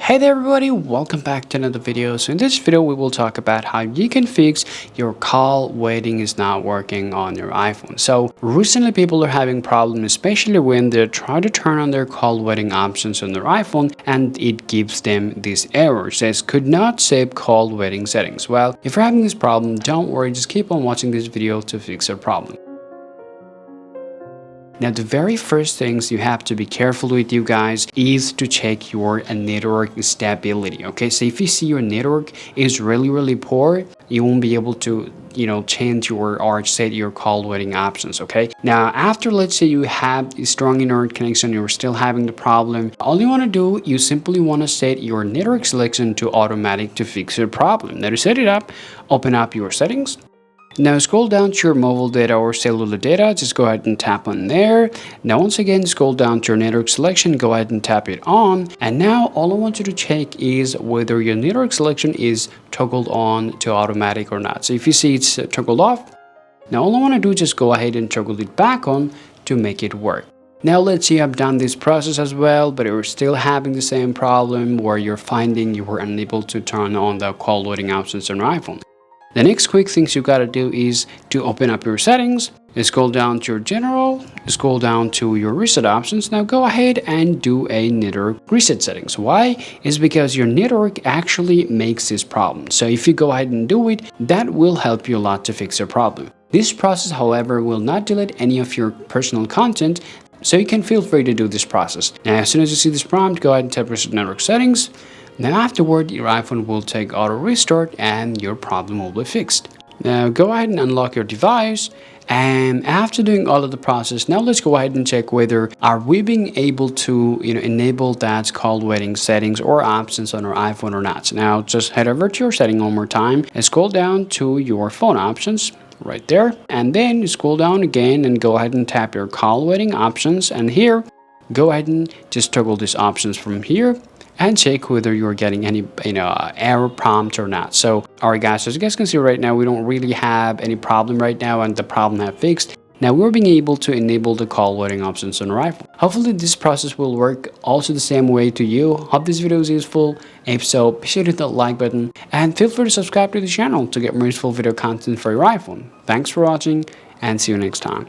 Hey there everybody, welcome back to another video. So in this video we will talk about how you can fix your call waiting is not working on your iPhone. So recently people are having problems, especially when they try to turn on their call waiting options on their iPhone and it gives them this error. It says could not save call waiting settings. Well, if you're having this problem, don't worry, just keep on watching this video to fix your problem. Now, the very first things you have to be careful with, you guys, is to check your network stability. Okay, so if you see your network is really poor, you won't be able to change your or set your call waiting options. Okay, now after, let's say you have a strong internet connection, you're still having the problem, all you want to do, you simply want to set your network selection to automatic to fix your problem. Now to set it up, open up your settings. Now scroll down to your mobile data or cellular data, just go ahead and tap on there. Now once again, scroll down to your network selection, go ahead and tap it on. And now all I want you to check is whether your network selection is toggled on to automatic or not. So if you see it's toggled off, now all I want to do is just go ahead and toggle it back on to make it work. Now let's say I've done this process as well, but you're still having the same problem where you're finding you were unable to turn on the call waiting options on your iPhone. The next quick things you gotta do is to open up your settings, scroll down to your general, scroll down to your reset options. Now go ahead and do a network reset settings. Why? Is because your network actually makes this problem. So if you go ahead and do it, that will help you a lot to fix your problem. This process, however, will not delete any of your personal content, so you can feel free to do this process. Now as soon as you see this prompt, go ahead and tap reset network settings. Now afterward, your iPhone will take auto restart and your problem will be fixed. Now go ahead and unlock your device, and after doing all of the process, now let's go ahead and check whether are we being able to enable that call waiting settings or options on our iPhone or not. So now just head over to your setting one more time and scroll down to your phone options right there, and then scroll down again and go ahead and tap your call waiting options, and here go ahead and just toggle these options from here and check whether you're getting any error prompt or not. So alright guys, so as you guys can see right now, we don't really have any problem right now and the problem have fixed. Now we're being able to enable the call waiting options on our iPhone. Hopefully this process will work also the same way to you. Hope this video is useful. If so, be sure to hit that like button and feel free to subscribe to the channel to get more useful video content for your iPhone. Thanks for watching and see you next time.